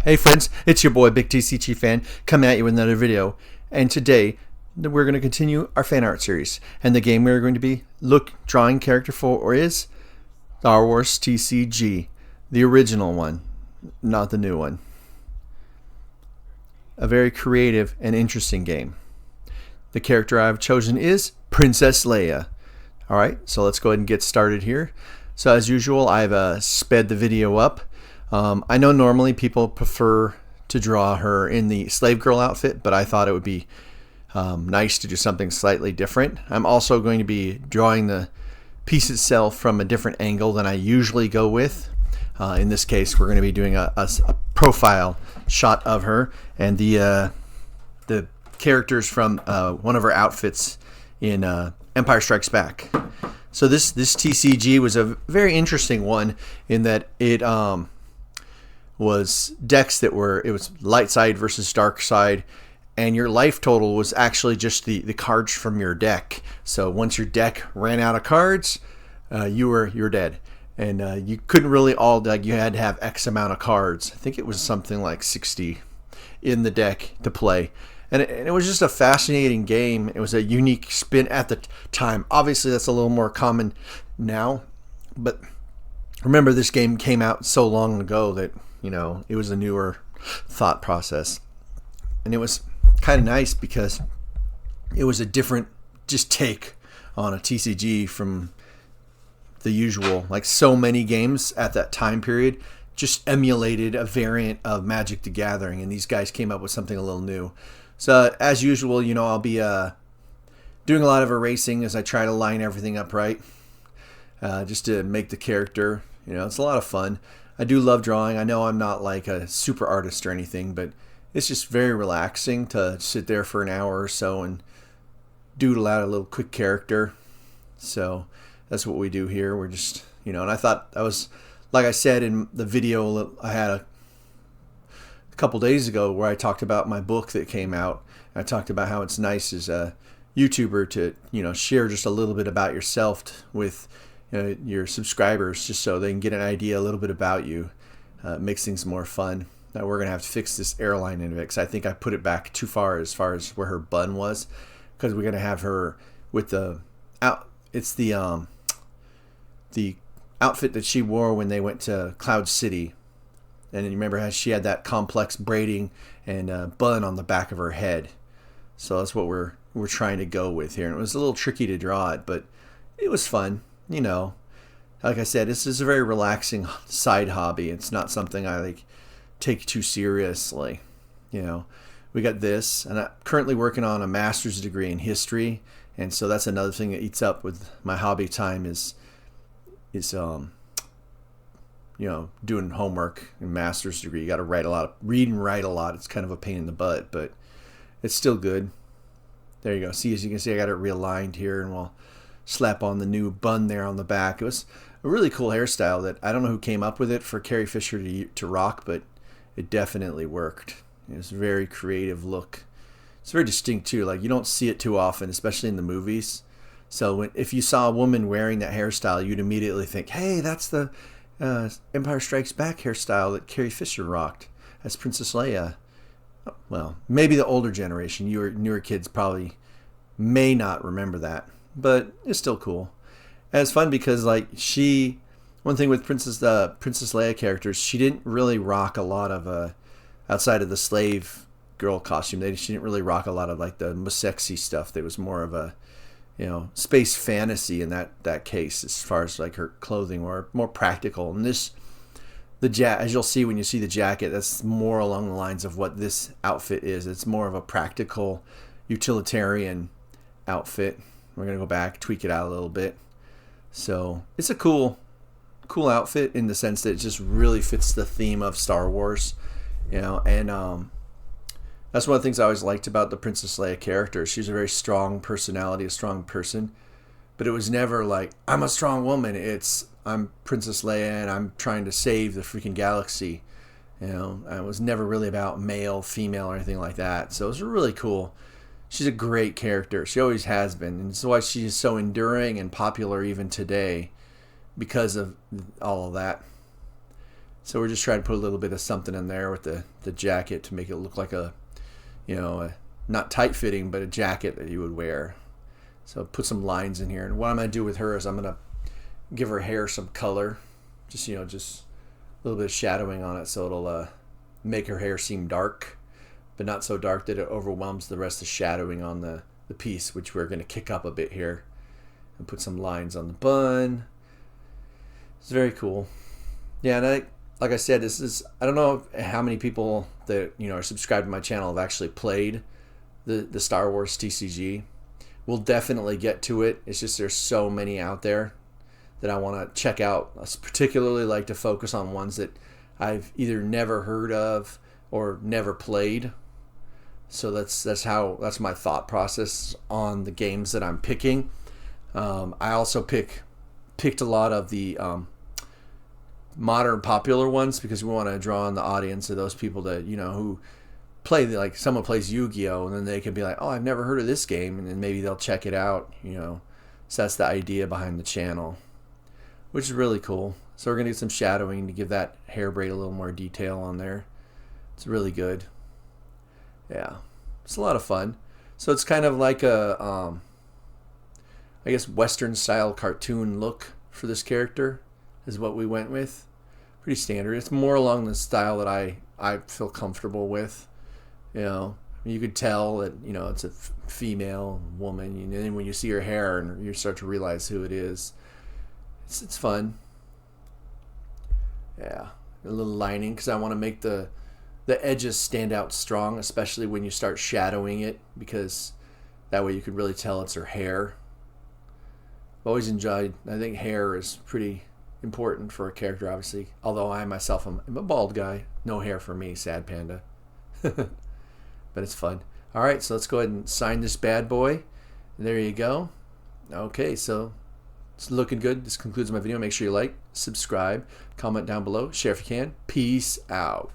Hey friends, it's your boy BigTCGFan coming at you with another video, and today we're going to continue our fan art series, and the game we're going to be drawing character for is Star Wars TCG, the original one, not the new one. A very creative and interesting game. The character I've chosen is Princess Leia. Alright, so let's go ahead and get started here. So as usual, I've sped the video up. I know normally people prefer to draw her in the slave girl outfit, but I thought it would be nice to do something slightly different. I'm also going to be drawing the piece itself from a different angle than I usually go with. In this case, we're going to be doing a profile shot of her and the characters from one of her outfits in Empire Strikes Back. So this TCG was a very interesting one in that it was decks that it was light side versus dark side, and your life total was actually just the cards from your deck. So once your deck ran out of cards, you're dead, and you couldn't really you had to have X amount of cards. I think it was something like 60 in the deck to play. And it was just a fascinating game. It was a unique spin at the time. Obviously, that's a little more common now. But remember, this game came out so long ago that, it was a newer thought process. And it was kind of nice because it was a different take on a TCG from the usual. Like so many games at that time period just emulated a variant of Magic the Gathering. And these guys came up with something a little new. So as usual, I'll be doing a lot of erasing as I try to line everything up right, just to make the character. It's a lot of fun. I do love drawing. I know I'm not like a super artist or anything, but it's just very relaxing to sit there for an hour or so and doodle out a little quick character. So that's what we do here. We're just, and I thought that was, like I said in the video I had a couple days ago where I talked about my book that came out. I talked about how it's nice as a YouTuber to share just a little bit about yourself with your subscribers, just so they can get an idea a little bit about you. It makes things more fun. Now we're gonna have to fix this airline in it because I think I put it back too far as where her bun was, because we're gonna have her with it's the outfit that she wore when they went to Cloud City. And you remember how she had that complex braiding and bun on the back of her head. So that's what we're trying to go with here. And it was a little tricky to draw it, but it was fun. Like I said, this is a very relaxing side hobby. It's not something I take too seriously. We got this, and I'm currently working on a master's degree in history, and so that's another thing that eats up with my hobby time is doing homework and master's degree. You got to read and write a lot. It's kind of a pain in the butt, but it's still good. There you go. See, as you can see, I got it realigned here, and we'll slap on the new bun there on the back. It was a really cool hairstyle that I don't know who came up with it for Carrie Fisher to rock, but it definitely worked. It was a very creative look. It's very distinct too. Like, you don't see it too often, especially in the movies. So if you saw a woman wearing that hairstyle, you'd immediately think, hey, that's the Empire Strikes Back hairstyle that Carrie Fisher rocked as Princess Leia. Well, maybe the older generation, newer kids probably may not remember that, but it's still cool. And it's fun because one thing with Princess Leia characters, she didn't really rock a lot of outside of the slave girl costume. She didn't really rock a lot of the most sexy stuff. There was more of a space fantasy in that case, as far as her clothing, or more practical. And as you'll see when you see the jacket, that's more along the lines of what this outfit is. It's more of a practical, utilitarian outfit. We're gonna go back, tweak it out a little bit. So it's a cool outfit in the sense that it just really fits the theme of Star Wars, and that's one of the things I always liked about the Princess Leia character. She's a very strong personality, a strong person, but it was never like, I'm a strong woman. It's, I'm Princess Leia and I'm trying to save the freaking galaxy. It was never really about male, female, or anything like that. So it was really cool. She's a great character. She always has been, and that's why she's so enduring and popular even today, because of all of that. So we're just trying to put a little bit of something in there with the jacket to make it look like a, not tight fitting, but a jacket that you would wear. So put some lines in here. And what I'm going to do with her is I'm going to give her hair some color. Just a little bit of shadowing on it so it'll make her hair seem dark, but not so dark that it overwhelms the rest of the shadowing on the piece, which we're going to kick up a bit here. And put some lines on the bun. It's very cool. Yeah, and like I said, I don't know how many people that are subscribed to my channel have actually played the Star Wars TCG. We'll definitely get to it. It's just there's so many out there that I want to check out. I particularly like to focus on ones that I've either never heard of or never played. So that's my thought process on the games that I'm picking. I also picked a lot of the modern popular ones because we want to draw on the audience of those people that who play like someone plays Yu-Gi-Oh, and then they can be like, oh, I've never heard of this game, and then maybe they'll check it out. So that's the idea behind the channel, which is really cool. So we're gonna get some shadowing to give that hair braid a little more detail on there. It's really good. Yeah, it's a lot of fun. So it's kind of like a I guess Western style cartoon look for this character is what we went with. Pretty standard. It's more along the style that I feel comfortable with. You could tell that it's a female woman, and then when you see her hair and you start to realize who it is, it's fun. Yeah, a little lining because I want to make the edges stand out strong, especially when you start shadowing it, because that way you can really tell it's her hair. I've always enjoyed, I think hair is pretty important for a character, obviously, although I myself am a bald guy. No hair for me, sad panda. But it's fun. Alright, so let's go ahead and sign this bad boy. There you go. Okay, so it's looking good. This concludes my video. Make sure you like, subscribe, comment down below, share if you can. Peace out.